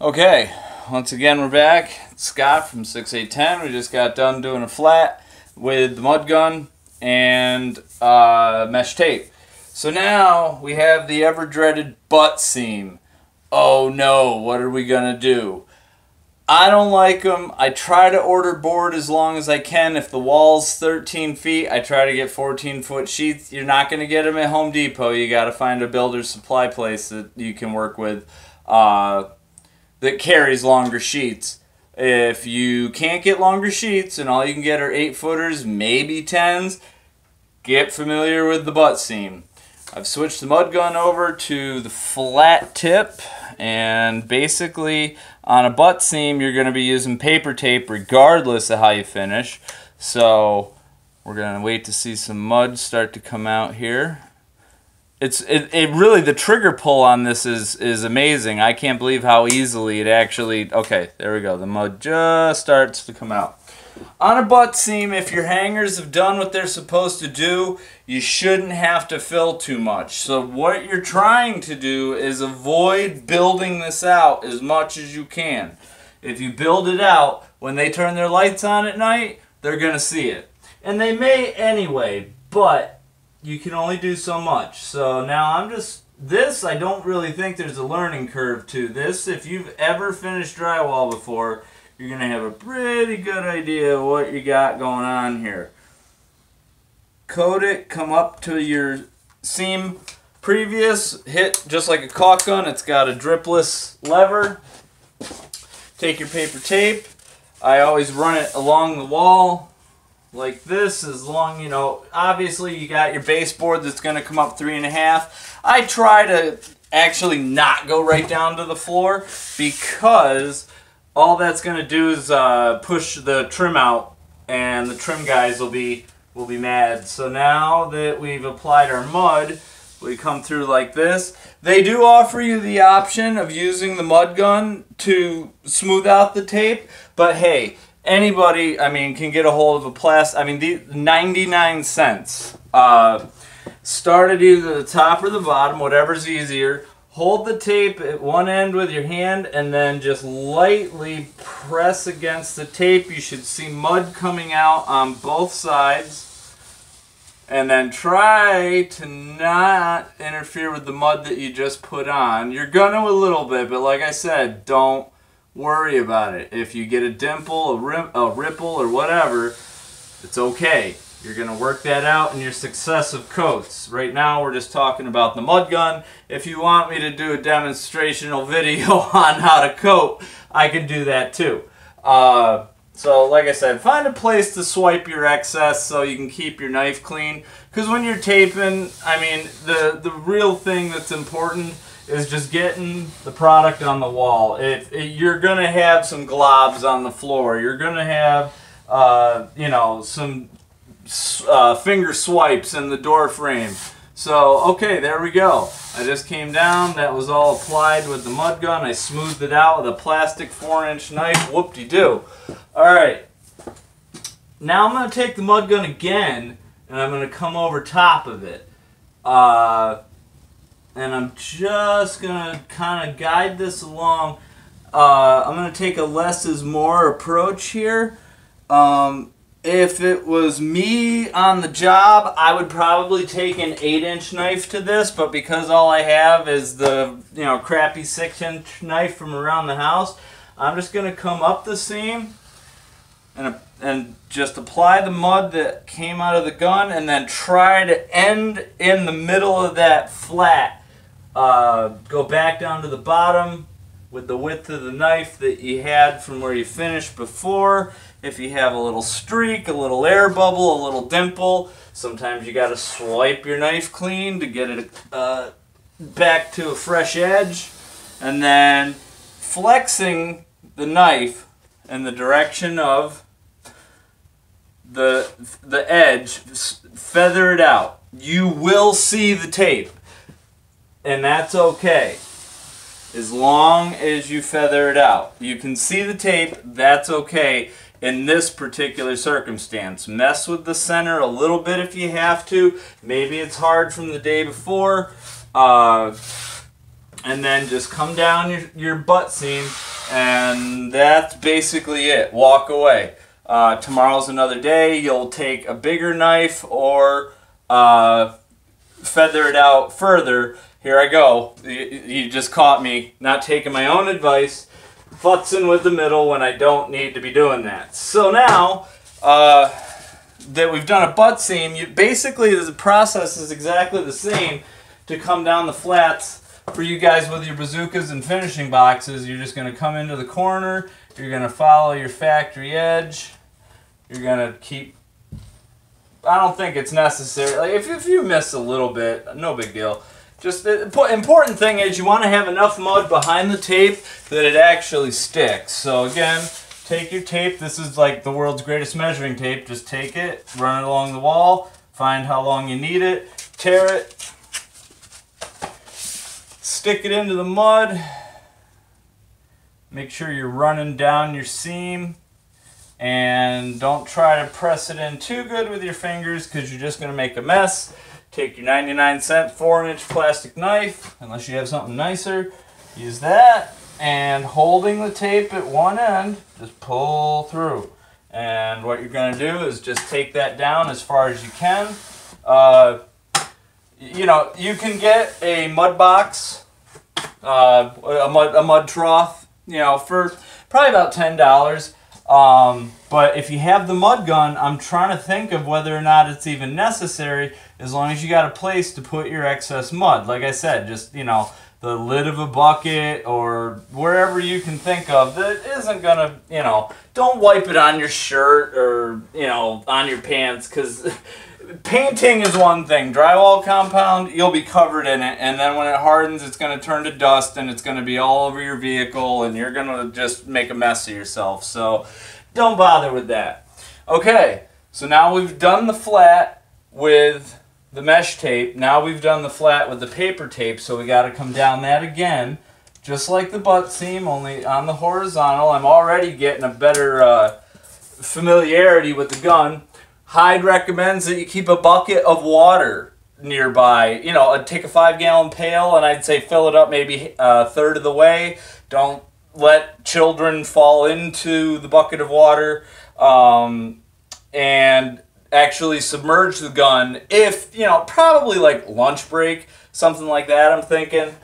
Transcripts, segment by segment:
Okay, once again we're back. It's Scott from 6810. We just got done doing a flat with the mud gun and mesh tape. So now we have the ever dreaded butt seam. Oh no, what are we gonna do? I don't like them. I try to order board as long as I can. If the wall's 13 feet, I try to get 14-foot sheets. You're not going to get them at Home Depot. You got to find a builder's supply place that you can work with that carries longer sheets. If you can't get longer sheets and all you can get are 8-footers, maybe 10s, get familiar with the butt seam. I've switched the mud gun over to the flat tip, and basically on a butt seam you're going to be using paper tape regardless of how you finish. So we're going to wait to see some mud start to come out here. It really, the trigger pull on this is amazing. I can't believe how easily it actually, okay, there we go. The mud just starts to come out. On a butt seam, if your hangers have done what they're supposed to do, you shouldn't have to fill too much. So what you're trying to do is avoid building this out as much as you can. If you build it out, when they turn their lights on at night, they're going to see it. And they may anyway, but you can only do so much. So now I don't really think there's a learning curve to this. If you've ever finished drywall before, you're going to have a pretty good idea of what you got going on here. Coat it, come up to your seam previous, hit just like a caulk gun. It's got a dripless lever. Take your paper tape. I always run it along the wall like this, as long, obviously you got your baseboard that's going to come up 3.5. I try to actually not go right down to the floor because all that's going to do is push the trim out, and the trim guys will be mad. So now that we've applied our mud, we come through like this. They do offer you the option of using the mud gun to smooth out the tape, but hey, anybody, can get a hold of a plastic, 99 cents. Start at either the top or the bottom, whatever's easier. Hold the tape at one end with your hand and then just lightly press against the tape. You should see mud coming out on both sides. And then try to not interfere with the mud that you just put on. You're going to a little bit, but like I said, don't worry about it. If you get a dimple, a ripple, or whatever, it's okay. You're going to work that out in your successive coats. Right now we're just talking about the mud gun. If you want me to do a demonstrational video on how to coat, I can do that too. So like I said, find a place to swipe your excess so you can keep your knife clean. Because when you're taping, the real thing that's important is just getting the product on the wall. You're going to have some globs on the floor. You're going to have, some finger swipes in the door frame. So, okay, there we go. I just came down. That was all applied with the mud gun. I smoothed it out with a plastic 4-inch knife. Whoop-de-doo. Alright. Now I'm going to take the mud gun again, and I'm going to come over top of it. And I'm just going to kind of guide this along. I'm going to take a less is more approach here. If it was me on the job, I would probably take an 8-inch knife to this, but because all I have is the crappy 6-inch knife from around the house, I'm just going to come up the seam and just apply the mud that came out of the gun, and then try to end in the middle of that flat. Go back down to the bottom with the width of the knife that you had from where you finished before. If you have a little streak, a little air bubble, a little dimple, sometimes you got to swipe your knife clean to get it back to a fresh edge. And then flexing the knife in the direction of the edge, feather it out. You will see the tape, and that's okay. As long as you feather it out. You can see the tape, that's okay in this particular circumstance. Mess with the center a little bit if you have to. Maybe it's hard from the day before. And then just come down your butt seam And that's basically it. Walk away. Tomorrow's another day. You'll take a bigger knife or feather it out further. Here I go. You just caught me not taking my own advice, futzing with the middle when I don't need to be doing that. So now that we've done a butt seam, basically the process is exactly the same to come down the flats. For you guys with your bazookas and finishing boxes, you're just going to come into the corner, you're going to follow your factory edge, you're going to keep, I don't think it's necessary, like if you miss a little bit, no big deal. Just the important thing is you want to have enough mud behind the tape that it actually sticks. So again, take your tape, this is like the world's greatest measuring tape, just take it, run it along the wall, find how long you need it, tear it, stick it into the mud, make sure you're running down your seam, and don't try to press it in too good with your fingers because you're just going to make a mess. Take your 99-cent 4-inch plastic knife, unless you have something nicer, use that, and holding the tape at one end, just pull through. And what you're going to do is just take that down as far as you can. You know, you can get a mud box, a mud trough, you know, for probably about $10. But if you have the mud gun, I'm trying to think of whether or not it's even necessary, as long as you got a place to put your excess mud. Like I said, just, you know, the lid of a bucket or wherever you can think of that isn't gonna, you know, don't wipe it on your shirt or, you know, on your pants, because painting is one thing. Drywall compound, you'll be covered in it, and then when it hardens, it's going to turn to dust, and it's going to be all over your vehicle, and you're going to just make a mess of yourself. So don't bother with that. Okay, so now we've done the flat with the mesh tape. Now we've done the flat with the paper tape, so we got to come down that again, just like the butt seam, only on the horizontal. I'm already getting a better familiarity with the gun. Hyde recommends that you keep a bucket of water nearby. You know, take a 5-gallon pail, and I'd say fill it up maybe a third of the way. Don't let children fall into the bucket of water, and actually submerge the gun if, you know, probably like lunch break, something like that, I'm thinking.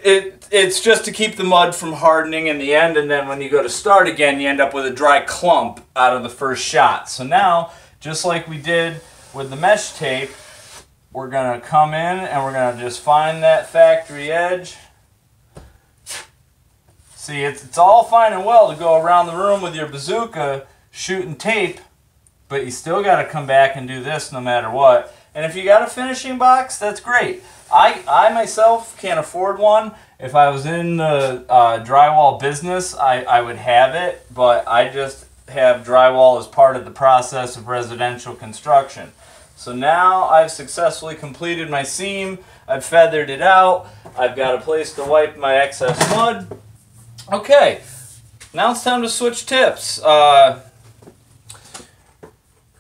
It's just to keep the mud from hardening in the end, and then when you go to start again, you end up with a dry clump out of the first shot. So now, just like we did with the mesh tape, we're going to come in and we're going to just find that factory edge. See, it's all fine and well to go around the room with your bazooka shooting tape, but you still got to come back and do this no matter what. And if you got a finishing box, that's great. I myself can't afford one. If I was in the drywall business, I would have it, but I just have drywall as part of the process of residential construction. So now I've successfully completed my seam. I've feathered it out. I've got a place to wipe my excess mud. Okay, now it's time to switch tips.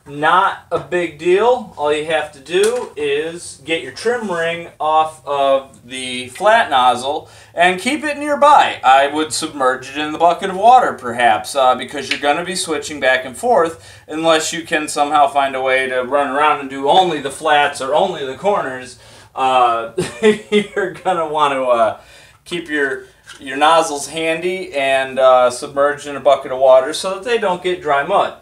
Not a big deal. All you have to do is get your trim ring off of the flat nozzle and keep it nearby. I would submerge it in the bucket of water perhaps, because you're going to be switching back and forth unless you can somehow find a way to run around and do only the flats or only the corners. You're going to want to keep your nozzles handy and submerged in a bucket of water so that they don't get dry mud.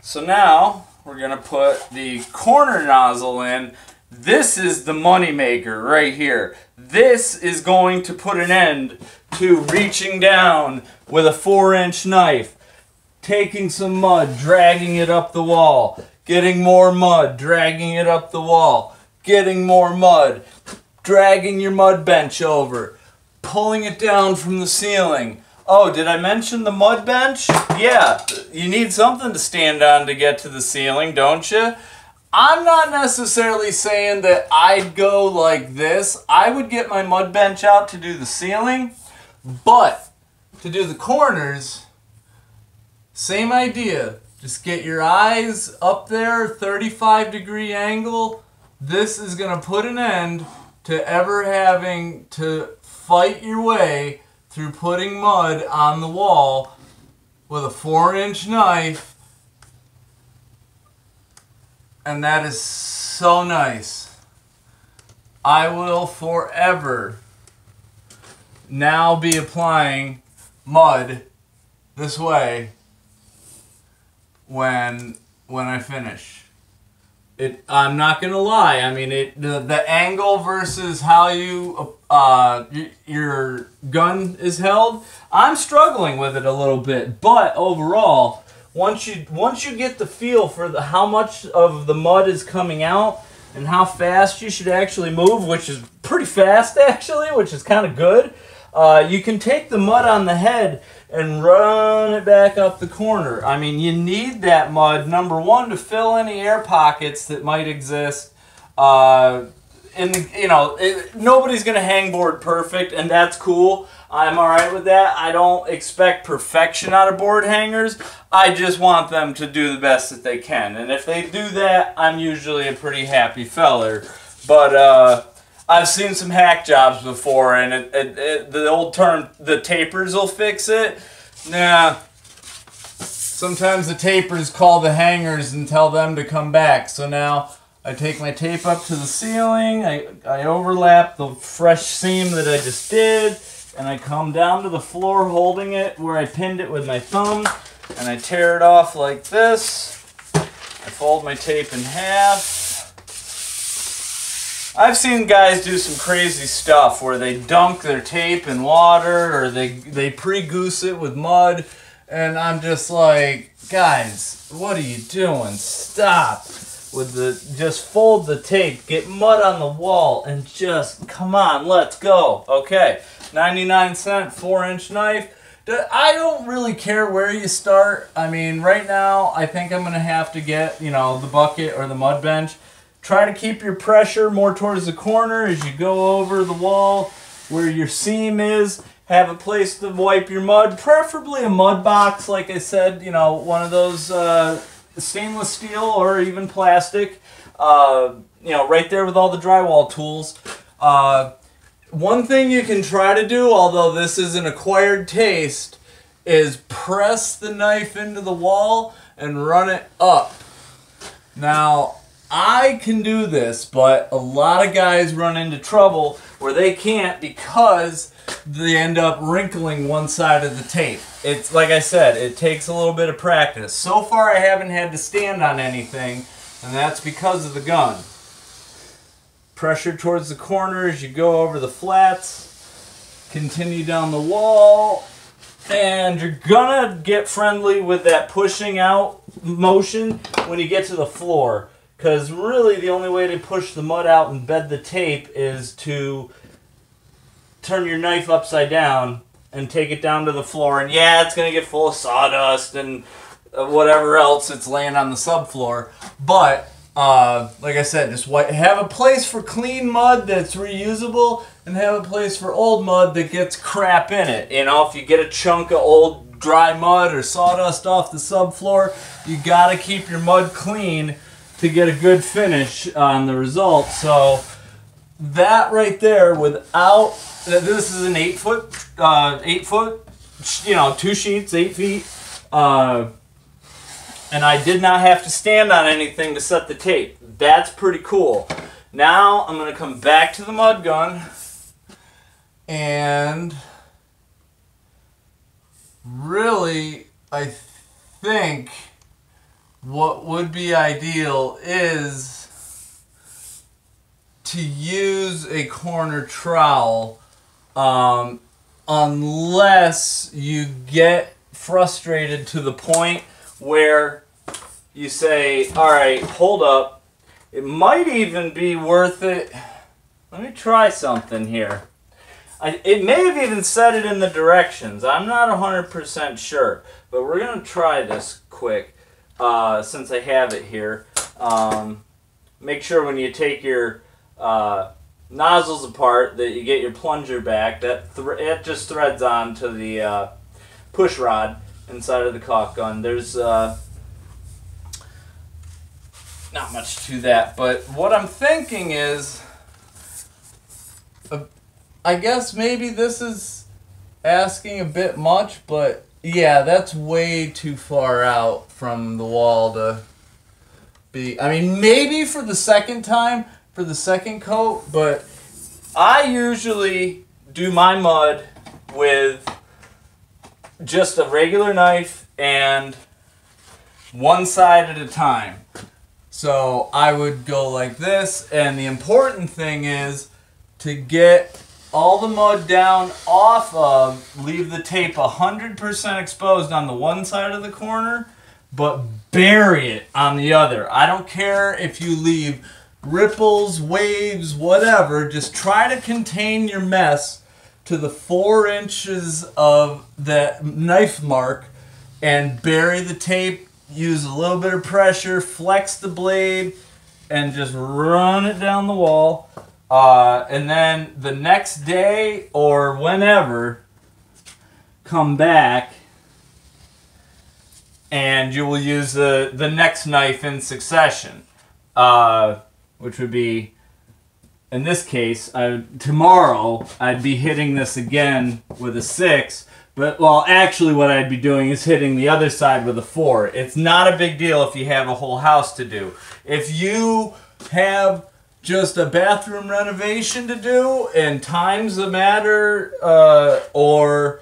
So now we're going to put the corner nozzle in. This is the money maker right here. This is going to put an end to reaching down with a 4-inch knife, taking some mud, dragging it up the wall, getting more mud, dragging it up the wall, getting more mud, dragging your mud bench over, pulling it down from the ceiling. Oh, did I mention the mud bench? Yeah, you need something to stand on to get to the ceiling, don't you? I'm not necessarily saying that I'd go like this. I would get my mud bench out to do the ceiling, but to do the corners, same idea. Just get your eyes up there, 35-degree angle. This is going to put an end to ever having to fight your way through putting mud on the wall with a 4-inch knife, and that is so nice. I will forever now be applying mud this way when I finish. I'm not gonna lie. I mean, the angle versus how your gun is held, I'm struggling with it a little bit. But overall, once you get the feel for how much of the mud is coming out and how fast you should actually move, which is pretty fast actually, which is kind of good. You can take the mud on the head and run it back up the corner. I mean, you need that mud, number one, to fill any air pockets that might exist. Nobody's going to hangboard perfect, and that's cool. I'm all right with that. I don't expect perfection out of board hangers. I just want them to do the best that they can. And if they do that, I'm usually a pretty happy feller. But I've seen some hack jobs before, and the old term, the tapers will fix it. Nah. Sometimes the tapers call the hangers and tell them to come back. So now I take my tape up to the ceiling, I overlap the fresh seam that I just did, and I come down to the floor holding it where I pinned it with my thumb, and I tear it off like this. I fold my tape in half. I've seen guys do some crazy stuff where they dunk their tape in water or they pre-goose it with mud, and I'm just like, guys, what are you doing? Stop. Just fold the tape, get mud on the wall, and just, come on, let's go. Okay, 99-cent 4-inch knife. I don't really care where you start. I mean, right now, I think I'm going to have to get, the bucket or the mud bench. Try to keep your pressure more towards the corner as you go over the wall where your seam is. Have a place to wipe your mud, preferably a mud box, like I said, one of those stainless steel or even plastic, right there with all the drywall tools. One thing you can try to do, although this is an acquired taste, is press the knife into the wall and run it up. Now, I can do this, but a lot of guys run into trouble where they can't because they end up wrinkling one side of the tape. It's like I said, it takes a little bit of practice. So far I haven't had to stand on anything, and that's because of the gun. Pressure towards the corner as you go over the flats. Continue down the wall. And you're gonna get friendly with that pushing out motion when you get to the floor. Because really the only way to push the mud out and bed the tape is to turn your knife upside down and take it down to the floor. And yeah, it's going to get full of sawdust and whatever else it's laying on the subfloor. But, like I said, just have a place for clean mud that's reusable and have a place for old mud that gets crap in it. If you get a chunk of old dry mud or sawdust off the subfloor, you got to keep your mud clean to get a good finish on the result. So that right there, this is an 8 foot, 2 sheets, 8 feet, and I did not have to stand on anything to set the tape. That's pretty cool. Now I'm going to come back to the mud gun, and really, I think what would be ideal is to use a corner trowel, unless you get frustrated to the point where you say, all right, hold up, it might even be worth it. Let me try something here. It may have even said it in the directions. I'm not 100% sure, but we're going to try this quick. Since I have it here, make sure when you take your nozzles apart that you get your plunger back. It just threads on to the push rod inside of the caulk gun. There's not much to that, but what I'm thinking is, I guess maybe this is asking a bit much, but yeah, that's way too far out from the wall to be. I mean, maybe for the second time, for the second coat, but I usually do my mud with just a regular knife and one side at a time. So I would go like this, and the important thing is to get all the mud down off of, leave the tape 100% exposed on the one side of the corner, but bury it on the other. I don't care if you leave ripples, waves, whatever, just try to contain your mess to the 4 inches of that knife mark and bury the tape. Use a little bit of pressure, flex the blade, and just run it down the wall. And then the next day or whenever, come back and you will use the next knife in succession, which would be, in this case, tomorrow I'd be hitting this again with a 6. But, well, actually what I'd be doing is hitting the other side with a 4. It's not a big deal if you have a whole house to do. If you have just a bathroom renovation to do and time's a matter, or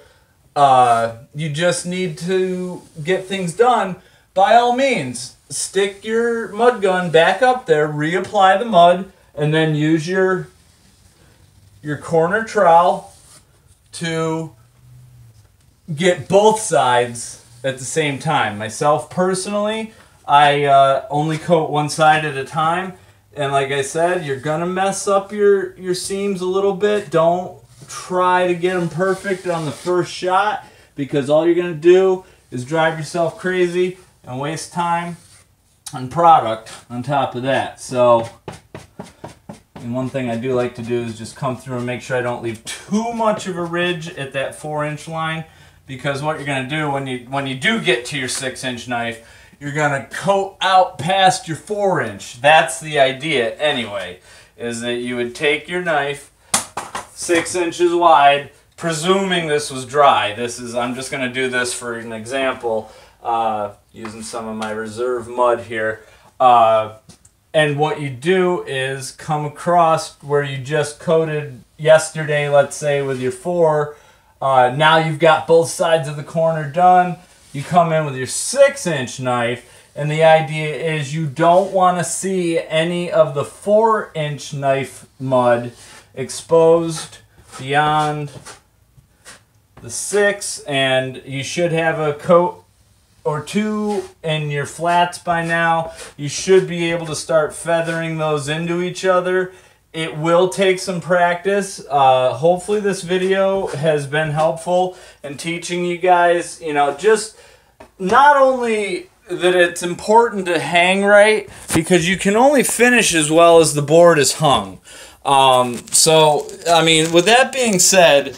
you just need to get things done, by all means, stick your mud gun back up there, reapply the mud, and then use your corner trowel to get both sides at the same time. Myself personally, I only coat one side at a time, and like I said, you're gonna mess up your seams a little bit. Don't try to get them perfect on the first shot, because all you're gonna do is drive yourself crazy and waste time and product on top of that. So, and one thing I do like to do is just come through and make sure I don't leave too much of a ridge at that 4-inch line. Because what you're going to do when you do get to your 6-inch knife, you're going to coat out past your 4-inch. That's the idea anyway, is that you would take your knife 6 inches wide, presuming this was dry. I'm just going to do this for an example, using some of my reserve mud here. And what you do is come across where you just coated yesterday, let's say, with your 4. Now you've got both sides of the corner done. You come in with your 6-inch knife, and the idea is you don't want to see any of the 4-inch knife mud exposed beyond the 6, and you should have a coat or 2 in your flats by now. You should be able to start feathering those into each other. It will take some practice. Hopefully this video has been helpful in teaching you guys, just not only that it's important to hang right, because you can only finish as well as the board is hung. So, I mean, with that being said,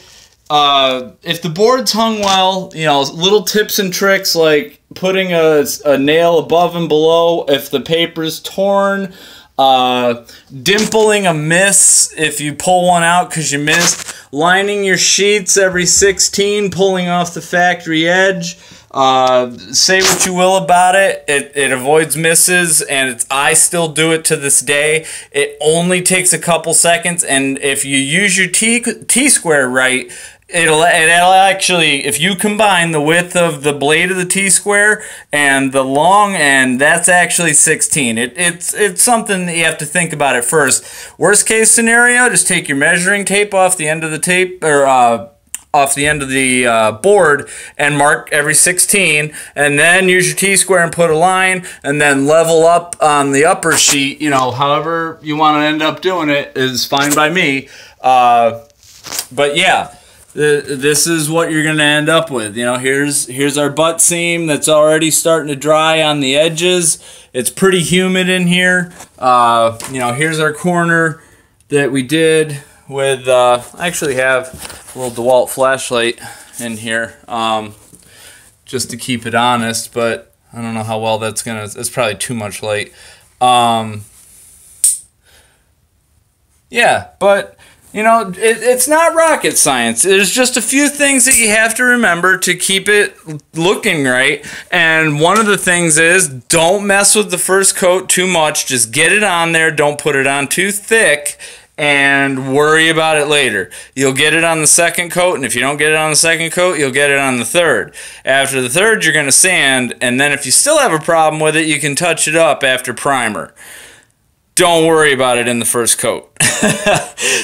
if the board's hung well, little tips and tricks like putting a nail above and below if the paper's torn, dimpling a miss if you pull one out because you missed, lining your sheets every 16, pulling off the factory edge. Say what you will about it, it avoids misses, and I still do it to this day. It only takes a couple seconds, and if you use your T-square right, it'll actually, if you combine the width of the blade of the T-square and the long end, that's actually 16. It's something that you have to think about at first. Worst case scenario, just take your measuring tape off the end of the tape, or off the end of the board, and mark every 16, and then use your T-square and put a line, and then level up on the upper sheet. However you want to end up doing it is fine by me. But yeah, this is what you're going to end up with. Here's our butt seam that's already starting to dry on the edges. It's pretty humid in here. Here's our corner that we did with, I actually have a little DeWalt flashlight in here, just to keep it honest, but I don't know how well that's it's probably too much light. Yeah, but You know, it's not rocket science. There's just a few things that you have to remember to keep it looking right. And one of the things is don't mess with the first coat too much. Just get it on there. Don't put it on too thick and worry about it later. You'll get it on the second coat, and if you don't get it on the second coat, you'll get it on the third. After the third, you're going to sand, and then if you still have a problem with it, you can touch it up after primer. Don't worry about it in the first coat.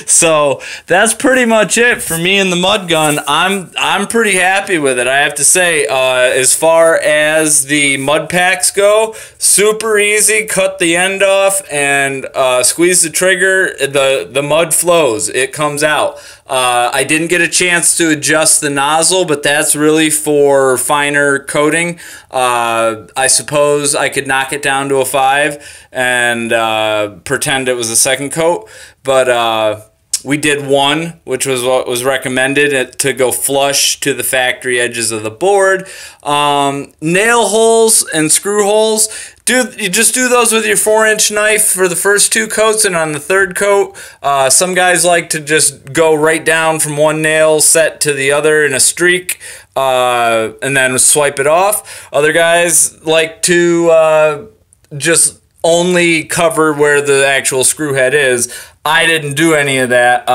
So that's pretty much it for me and the mud gun. I'm pretty happy with it, I have to say. As far as the mud packs go, super easy. Cut the end off and squeeze the trigger. The mud flows. It comes out. I didn't get a chance to adjust the nozzle, but that's really for finer coating. I suppose I could knock it down to a 5 and pretend it was a second coat, but we did 1, which was what was recommended, to go flush to the factory edges of the board. Nail holes and screw holes, you just do those with your 4-inch knife for the first 2 coats, and on the third coat, some guys like to just go right down from one nail set to the other in a streak, and then swipe it off. Other guys like to just only cover where the actual screw head is. I didn't do any of that,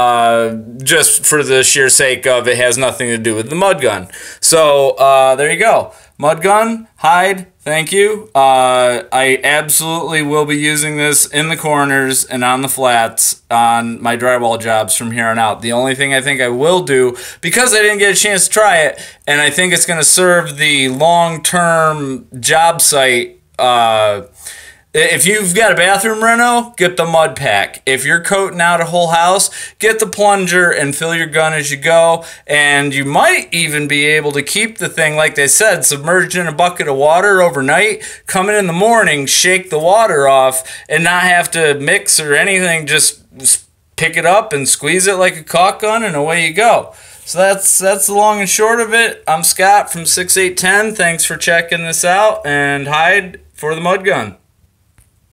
just for the sheer sake of it has nothing to do with the mud gun. So there you go. Mud gun, Hyde, thank you. I absolutely will be using this in the corners and on the flats on my drywall jobs from here on out. The only thing I think I will do, because I didn't get a chance to try it, and I think it's going to serve the long-term job site, if you've got a bathroom reno, get the mud pack. If you're coating out a whole house, get the plunger and fill your gun as you go. And you might even be able to keep the thing, like they said, submerged in a bucket of water overnight. Come in the morning, shake the water off, and not have to mix or anything. Just pick it up and squeeze it like a caulk gun, and away you go. So that's the long and short of it. I'm Scott from 6810. Thanks for checking this out, and Hyde for the mud gun.